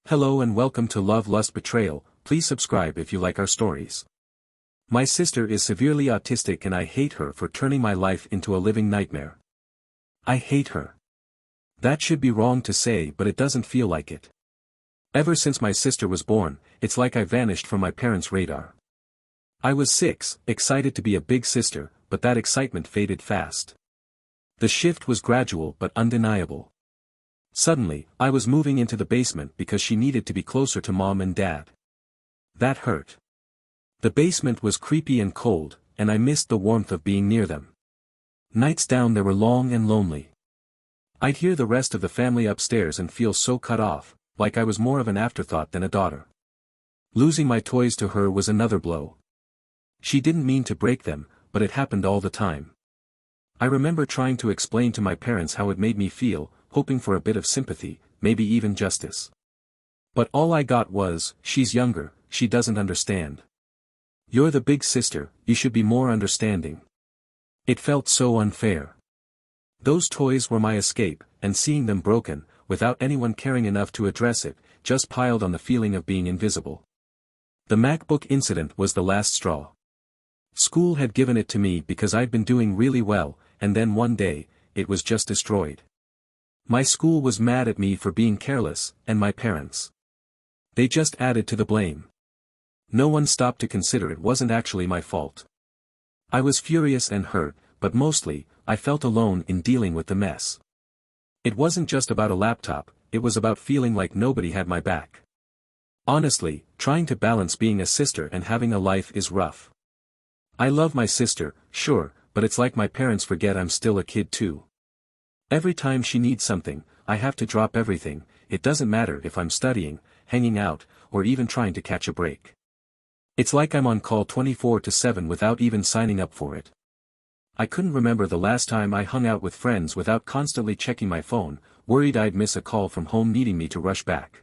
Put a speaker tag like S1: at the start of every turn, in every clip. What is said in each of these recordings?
S1: Hello and welcome to Love Lust Betrayal. Please subscribe if you like our stories. My sister is severely autistic and I hate her for turning my life into a living nightmare. I hate her. That should be wrong to say, but it doesn't feel like it. Ever since my sister was born, it's like I vanished from my parents' radar. I was 6, excited to be a big sister, but that excitement faded fast. The shift was gradual but undeniable. Suddenly, I was moving into the basement because she needed to be closer to mom and dad. That hurt. The basement was creepy and cold, and I missed the warmth of being near them. Nights down there were long and lonely. I'd hear the rest of the family upstairs and feel so cut off, like I was more of an afterthought than a daughter. Losing my toys to her was another blow. She didn't mean to break them, but it happened all the time. I remember trying to explain to my parents how it made me feel, hoping for a bit of sympathy, maybe even justice. But all I got was, "She's younger, she doesn't understand. You're the big sister, you should be more understanding." It felt so unfair. Those toys were my escape, and seeing them broken, without anyone caring enough to address it, just piled on the feeling of being invisible. The MacBook incident was the last straw. School had given it to me because I'd been doing really well, and then one day, it was just destroyed. My school was mad at me for being careless, and my parents. They just added to the blame. No one stopped to consider it wasn't actually my fault. I was furious and hurt, but mostly, I felt alone in dealing with the mess. It wasn't just about a laptop, it was about feeling like nobody had my back. Honestly, trying to balance being a sister and having a life is rough. I love my sister, sure, but it's like my parents forget I'm still a kid too. Every time she needs something, I have to drop everything. It doesn't matter if I'm studying, hanging out, or even trying to catch a break. It's like I'm on call 24/7 without even signing up for it. I couldn't remember the last time I hung out with friends without constantly checking my phone, worried I'd miss a call from home needing me to rush back.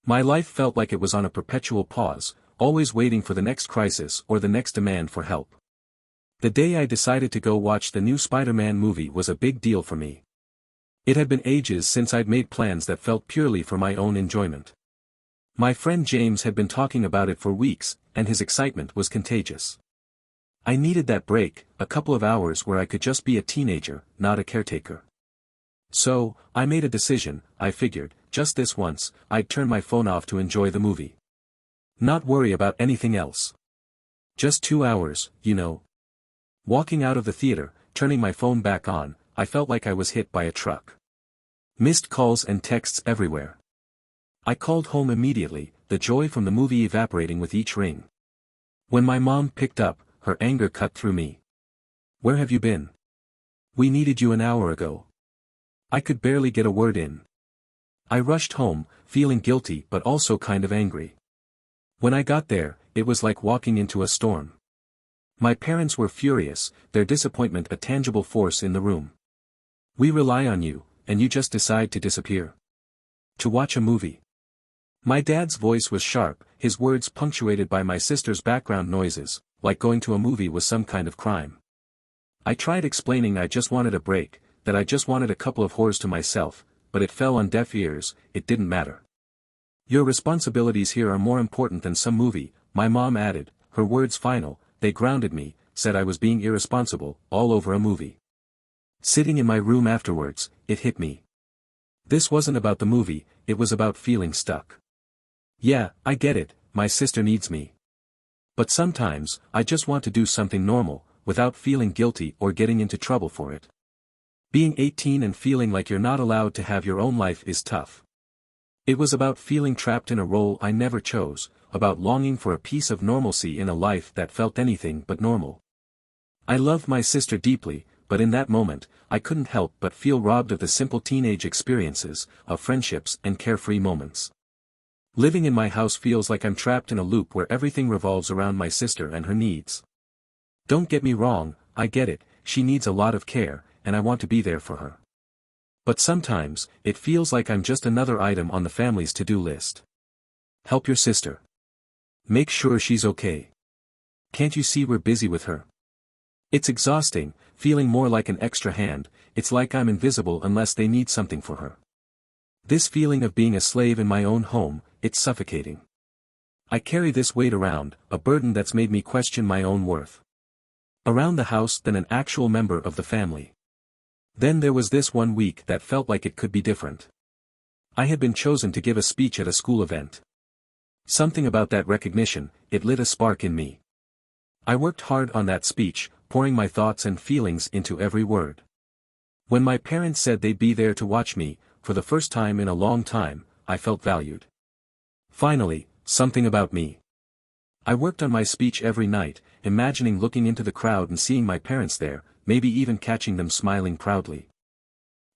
S1: My life felt like it was on a perpetual pause, always waiting for the next crisis or the next demand for help. The day I decided to go watch the new Spider-Man movie was a big deal for me. It had been ages since I'd made plans that felt purely for my own enjoyment. My friend James had been talking about it for weeks, and his excitement was contagious. I needed that break, a couple of hours where I could just be a teenager, not a caretaker. So, I made a decision. I figured, just this once, I'd turn my phone off to enjoy the movie. Not worry about anything else. Just 2 hours, you know. Walking out of the theater, turning my phone back on, I felt like I was hit by a truck. Missed calls and texts everywhere. I called home immediately, the joy from the movie evaporating with each ring. When my mom picked up, her anger cut through me. "Where have you been? We needed you an hour ago." I could barely get a word in. I rushed home, feeling guilty but also kind of angry. When I got there, it was like walking into a storm. My parents were furious, their disappointment a tangible force in the room. "We rely on you, and you just decide to disappear. To watch a movie." My dad's voice was sharp, his words punctuated by my sister's background noises, like going to a movie was some kind of crime. I tried explaining I just wanted a break, that I just wanted a couple of whores to myself, but it fell on deaf ears. It didn't matter. "Your responsibilities here are more important than some movie," my mom added, her words final. They grounded me, said I was being irresponsible, all over a movie. Sitting in my room afterwards, it hit me. This wasn't about the movie, it was about feeling stuck. Yeah, I get it, my sister needs me. But sometimes, I just want to do something normal, without feeling guilty or getting into trouble for it. Being 18 and feeling like you're not allowed to have your own life is tough. It was about feeling trapped in a role I never chose, about longing for a piece of normalcy in a life that felt anything but normal. I loved my sister deeply, but in that moment, I couldn't help but feel robbed of the simple teenage experiences, of friendships and carefree moments. Living in my house feels like I'm trapped in a loop where everything revolves around my sister and her needs. Don't get me wrong, I get it, she needs a lot of care, and I want to be there for her. But sometimes, it feels like I'm just another item on the family's to-do list. Help your sister. Make sure she's okay. Can't you see we're busy with her? It's exhausting, feeling more like an extra hand. It's like I'm invisible unless they need something for her. This feeling of being a slave in my own home, it's suffocating. I carry this weight around, a burden that's made me question my own worth. Around the house than an actual member of the family. Then there was this one week that felt like it could be different. I had been chosen to give a speech at a school event. Something about that recognition, it lit a spark in me. I worked hard on that speech, pouring my thoughts and feelings into every word. When my parents said they'd be there to watch me, for the first time in a long time, I felt valued. Finally, something about me. I worked on my speech every night, imagining looking into the crowd and seeing my parents there, maybe even catching them smiling proudly.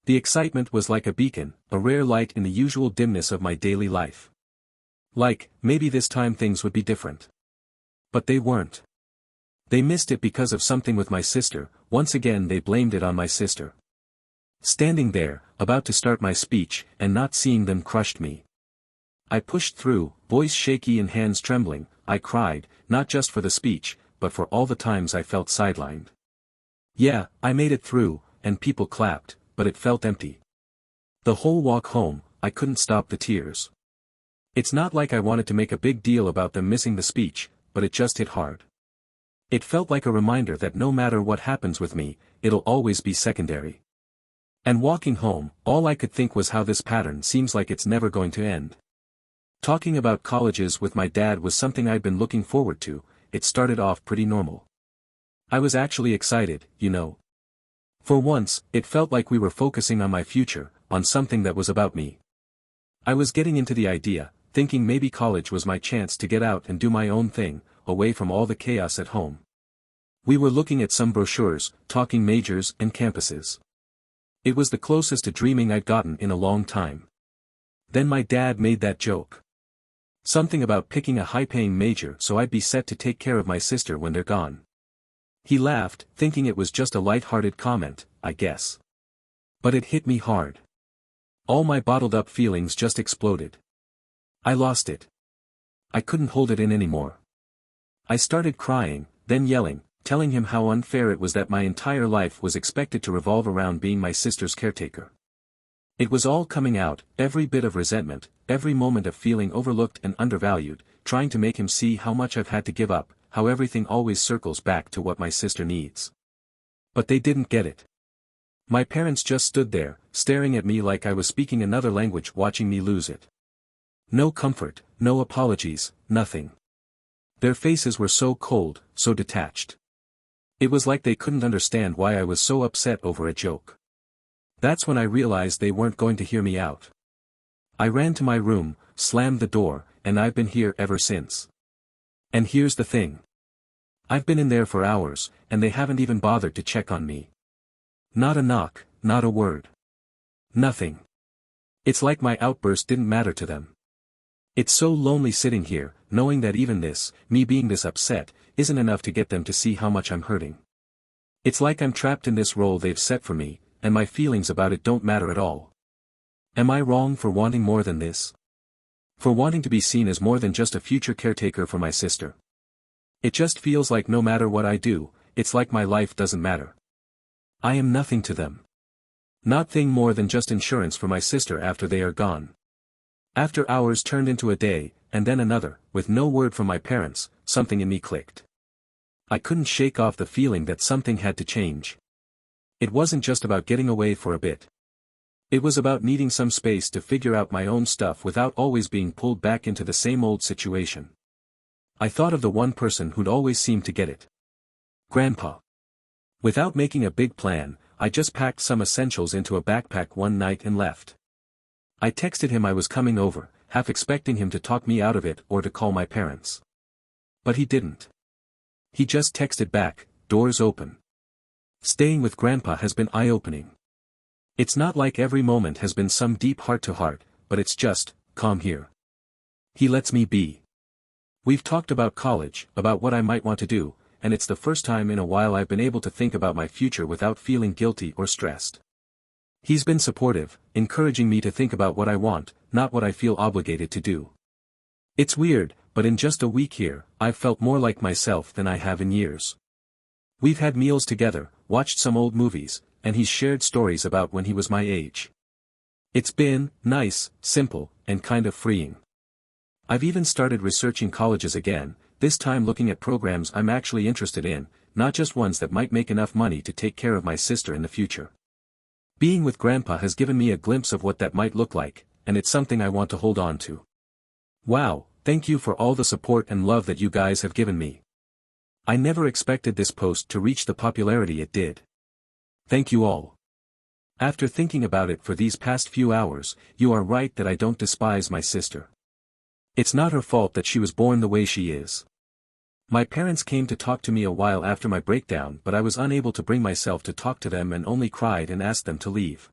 S1: The excitement was like a beacon, a rare light in the usual dimness of my daily life. Like, maybe this time things would be different. But they weren't. They missed it because of something with my sister. Once again they blamed it on my sister. Standing there, about to start my speech, and not seeing them crushed me. I pushed through, voice shaky and hands trembling. I cried, not just for the speech, but for all the times I felt sidelined. Yeah, I made it through, and people clapped, but it felt empty. The whole walk home, I couldn't stop the tears. It's not like I wanted to make a big deal about them missing the speech, but it just hit hard. It felt like a reminder that no matter what happens with me, it'll always be secondary. And walking home, all I could think was how this pattern seems like it's never going to end. Talking about colleges with my dad was something I'd been looking forward to. It started off pretty normal. I was actually excited, you know. For once, it felt like we were focusing on my future, on something that was about me. I was getting into the idea, thinking maybe college was my chance to get out and do my own thing, away from all the chaos at home. We were looking at some brochures, talking majors and campuses. It was the closest to dreaming I'd gotten in a long time. Then my dad made that joke. Something about picking a high-paying major so I'd be set to take care of my sister when they're gone. He laughed, thinking it was just a light-hearted comment, I guess. But it hit me hard. All my bottled-up feelings just exploded. I lost it. I couldn't hold it in anymore. I started crying, then yelling, telling him how unfair it was that my entire life was expected to revolve around being my sister's caretaker. It was all coming out, every bit of resentment, every moment of feeling overlooked and undervalued, trying to make him see how much I've had to give up, how everything always circles back to what my sister needs. But they didn't get it. My parents just stood there, staring at me like I was speaking another language, watching me lose it. No comfort, no apologies, nothing. Their faces were so cold, so detached. It was like they couldn't understand why I was so upset over a joke. That's when I realized they weren't going to hear me out. I ran to my room, slammed the door, and I've been here ever since. And here's the thing. I've been in there for hours, and they haven't even bothered to check on me. Not a knock, not a word. Nothing. It's like my outburst didn't matter to them. It's so lonely sitting here, knowing that even this, me being this upset, isn't enough to get them to see how much I'm hurting. It's like I'm trapped in this role they've set for me, and my feelings about it don't matter at all. Am I wrong for wanting more than this? For wanting to be seen as more than just a future caretaker for my sister? It just feels like no matter what I do, it's like my life doesn't matter. I am nothing to them. Nothing more than just insurance for my sister after they are gone. After hours turned into a day, and then another, with no word from my parents, something in me clicked. I couldn't shake off the feeling that something had to change. It wasn't just about getting away for a bit. It was about needing some space to figure out my own stuff without always being pulled back into the same old situation. I thought of the one person who'd always seemed to get it. Grandpa. Without making a big plan, I just packed some essentials into a backpack one night and left. I texted him I was coming over, half expecting him to talk me out of it or to call my parents. But he didn't. He just texted back, "Doors open." Staying with Grandpa has been eye-opening. It's not like every moment has been some deep heart-to-heart, but it's just, "Calm here." He lets me be. We've talked about college, about what I might want to do, and it's the first time in a while I've been able to think about my future without feeling guilty or stressed. He's been supportive, encouraging me to think about what I want, not what I feel obligated to do. It's weird, but in just a week here, I've felt more like myself than I have in years. We've had meals together, watched some old movies, and he's shared stories about when he was my age. It's been nice, simple, and kind of freeing. I've even started researching colleges again, this time looking at programs I'm actually interested in, not just ones that might make enough money to take care of my sister in the future. Being with Grandpa has given me a glimpse of what that might look like, and it's something I want to hold on to. Wow, thank you for all the support and love that you guys have given me. I never expected this post to reach the popularity it did. Thank you all. After thinking about it for these past few hours, you are right that I don't despise my sister. It's not her fault that she was born the way she is. My parents came to talk to me a while after my breakdown, but I was unable to bring myself to talk to them and only cried and asked them to leave.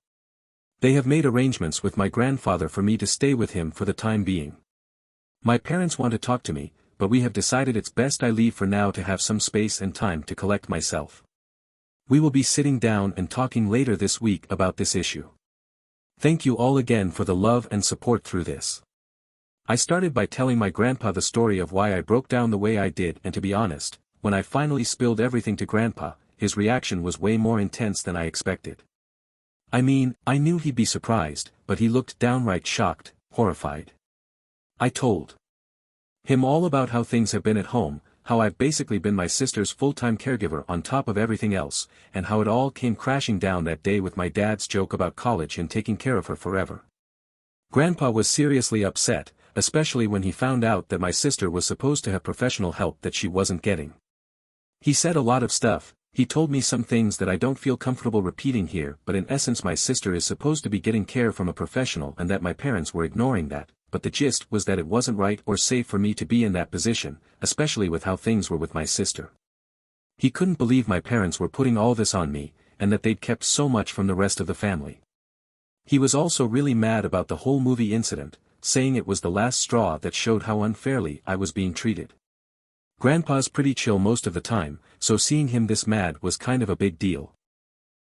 S1: They have made arrangements with my grandfather for me to stay with him for the time being. My parents want to talk to me, but we have decided it's best I leave for now to have some space and time to collect myself. We will be sitting down and talking later this week about this issue. Thank you all again for the love and support through this. I started by telling my grandpa the story of why I broke down the way I did, and to be honest, when I finally spilled everything to Grandpa, his reaction was way more intense than I expected. I mean, I knew he'd be surprised, but he looked downright shocked, horrified. I told him all about how things have been at home, how I've basically been my sister's full-time caregiver on top of everything else, and how it all came crashing down that day with my dad's joke about college and taking care of her forever. Grandpa was seriously upset, especially when he found out that my sister was supposed to have professional help that she wasn't getting. He said a lot of stuff. He told me some things that I don't feel comfortable repeating here, but in essence my sister is supposed to be getting care from a professional and that my parents were ignoring that, but the gist was that it wasn't right or safe for me to be in that position, especially with how things were with my sister. He couldn't believe my parents were putting all this on me, and that they'd kept so much from the rest of the family. He was also really mad about the whole movie incident, saying it was the last straw that showed how unfairly I was being treated. Grandpa's pretty chill most of the time, so seeing him this mad was kind of a big deal.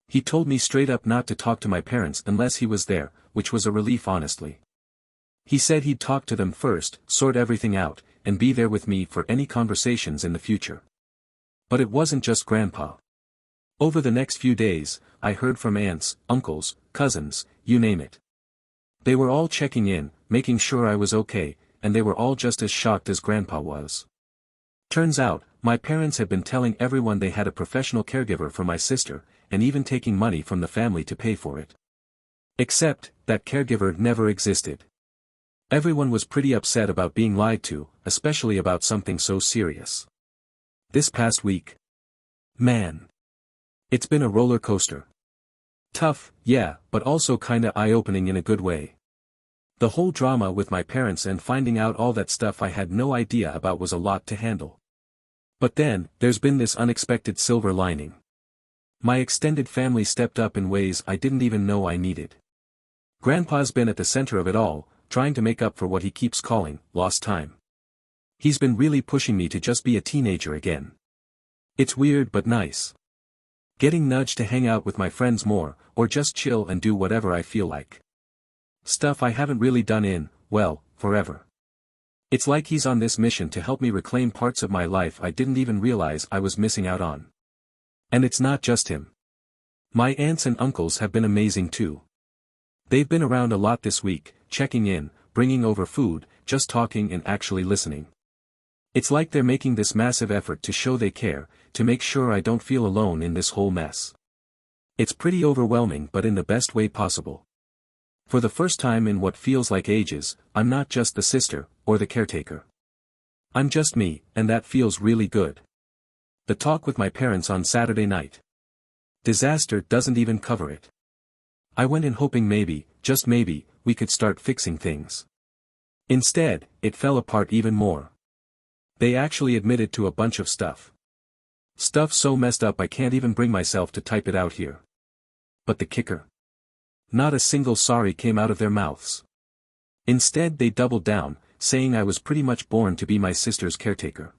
S1: He told me straight up not to talk to my parents unless he was there, which was a relief honestly. He said he'd talk to them first, sort everything out, and be there with me for any conversations in the future. But it wasn't just Grandpa. Over the next few days, I heard from aunts, uncles, cousins, you name it. They were all checking in, making sure I was okay, and they were all just as shocked as Grandpa was. Turns out, my parents had been telling everyone they had a professional caregiver for my sister, and even taking money from the family to pay for it. Except, that caregiver never existed. Everyone was pretty upset about being lied to, especially about something so serious. This past week. Man. It's been a roller coaster. Tough, yeah, but also kinda eye-opening in a good way. The whole drama with my parents and finding out all that stuff I had no idea about was a lot to handle. But then, there's been this unexpected silver lining. My extended family stepped up in ways I didn't even know I needed. Grandpa's been at the center of it all, trying to make up for what he keeps calling lost time. He's been really pushing me to just be a teenager again. It's weird but nice. Getting nudged to hang out with my friends more, or just chill and do whatever I feel like. Stuff I haven't really done in, well, forever. It's like he's on this mission to help me reclaim parts of my life I didn't even realize I was missing out on. And it's not just him. My aunts and uncles have been amazing too. They've been around a lot this week, checking in, bringing over food, just talking and actually listening. It's like they're making this massive effort to show they care, to make sure I don't feel alone in this whole mess. It's pretty overwhelming but in the best way possible. For the first time in what feels like ages, I'm not just the sister, or the caretaker. I'm just me, and that feels really good. The talk with my parents on Saturday night. Disaster doesn't even cover it. I went in hoping maybe, just maybe, we could start fixing things. Instead, it fell apart even more. They actually admitted to a bunch of stuff. Stuff so messed up I can't even bring myself to type it out here. But the kicker? Not a single sorry came out of their mouths. Instead they doubled down, saying I was pretty much born to be my sister's caretaker.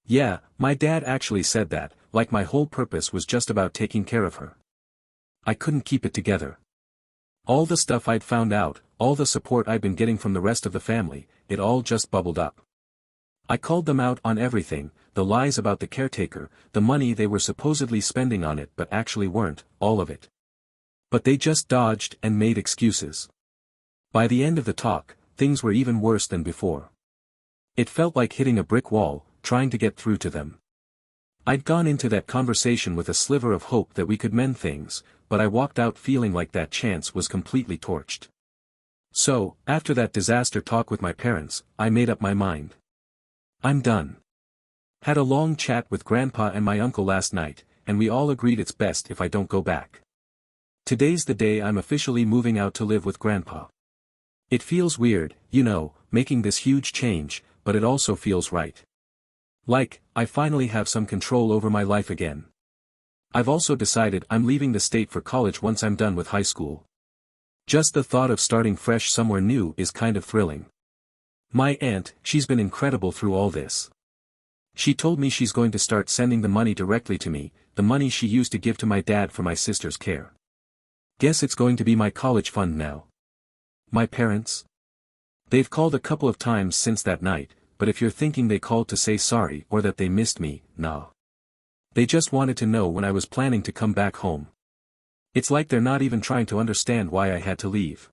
S1: Yeah, my dad actually said that, like my whole purpose was just about taking care of her. I couldn't keep it together. All the stuff I'd found out, all the support I'd been getting from the rest of the family, it all just bubbled up. I called them out on everything, the lies about the caretaker, the money they were supposedly spending on it but actually weren't, all of it. But they just dodged and made excuses. By the end of the talk, things were even worse than before. It felt like hitting a brick wall, trying to get through to them. I'd gone into that conversation with a sliver of hope that we could mend things, but I walked out feeling like that chance was completely torched. So, after that disaster talk with my parents, I made up my mind. I'm done. Had a long chat with Grandpa and my uncle last night, and we all agreed it's best if I don't go back. Today's the day I'm officially moving out to live with Grandpa. It feels weird, making this huge change, but it also feels right. Like, I finally have some control over my life again. I've also decided I'm leaving the state for college once I'm done with high school. Just the thought of starting fresh somewhere new is kind of thrilling. My aunt, she's been incredible through all this. She told me she's going to start sending the money directly to me, the money she used to give to my dad for my sister's care. Guess it's going to be my college fund now. My parents? They've called a couple of times since that night, but if you're thinking they called to say sorry or that they missed me, nah. They just wanted to know when I was planning to come back home. It's like they're not even trying to understand why I had to leave.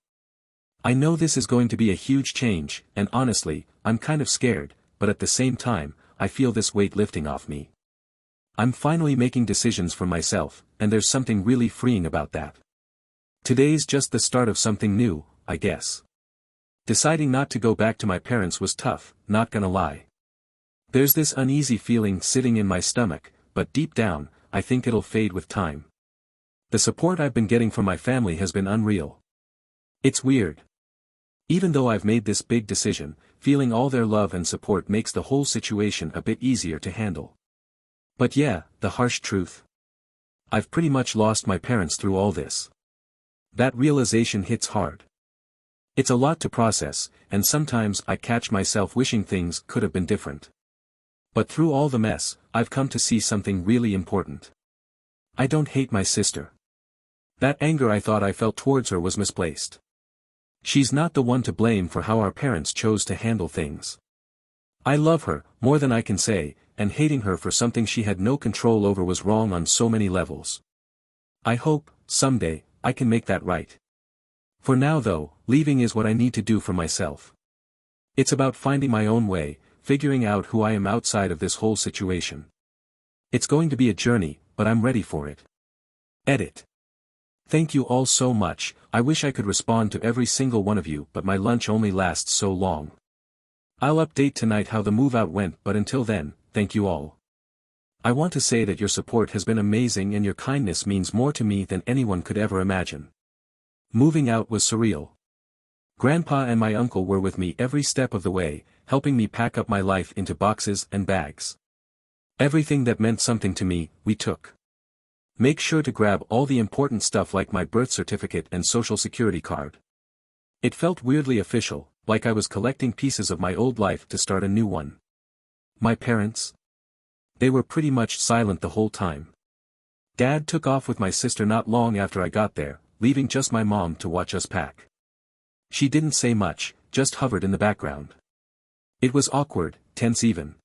S1: I know this is going to be a huge change, and honestly, I'm kind of scared, but at the same time, I feel this weight lifting off me. I'm finally making decisions for myself, and there's something really freeing about that. Today's just the start of something new, I guess. Deciding not to go back to my parents was tough, not gonna lie. There's this uneasy feeling sitting in my stomach, but deep down, I think it'll fade with time. The support I've been getting from my family has been unreal. It's weird. Even though I've made this big decision, feeling all their love and support makes the whole situation a bit easier to handle. But yeah, the harsh truth. I've pretty much lost my parents through all this. That realization hits hard. It's a lot to process, and sometimes I catch myself wishing things could have been different. But through all the mess, I've come to see something really important. I don't hate my sister. That anger I thought I felt towards her was misplaced. She's not the one to blame for how our parents chose to handle things. I love her, more than I can say, and hating her for something she had no control over was wrong on so many levels. I hope, someday, I can make that right. For now though, leaving is what I need to do for myself. It's about finding my own way, figuring out who I am outside of this whole situation. It's going to be a journey, but I'm ready for it. Edit. Thank you all so much. I wish I could respond to every single one of you, but my lunch only lasts so long. I'll update tonight how the move out went, but until then, thank you all. I want to say that your support has been amazing and your kindness means more to me than anyone could ever imagine. Moving out was surreal. Grandpa and my uncle were with me every step of the way, helping me pack up my life into boxes and bags. Everything that meant something to me, we took. Make sure to grab all the important stuff like my birth certificate and social security card. It felt weirdly official, like I was collecting pieces of my old life to start a new one. My parents? They were pretty much silent the whole time. Dad took off with my sister not long after I got there, leaving just my mom to watch us pack. She didn't say much, just hovered in the background. It was awkward, tense even.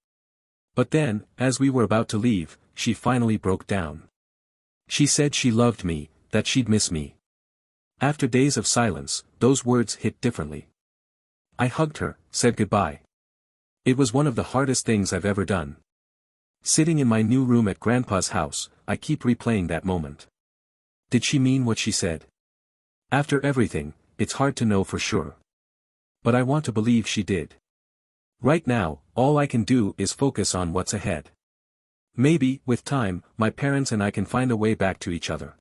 S1: But then, as we were about to leave, she finally broke down. She said she loved me, that she'd miss me. After days of silence, those words hit differently. I hugged her, said goodbye. It was one of the hardest things I've ever done. Sitting in my new room at Grandpa's house, I keep replaying that moment. Did she mean what she said? After everything, it's hard to know for sure. But I want to believe she did. Right now, all I can do is focus on what's ahead. Maybe, with time, my parents and I can find a way back to each other.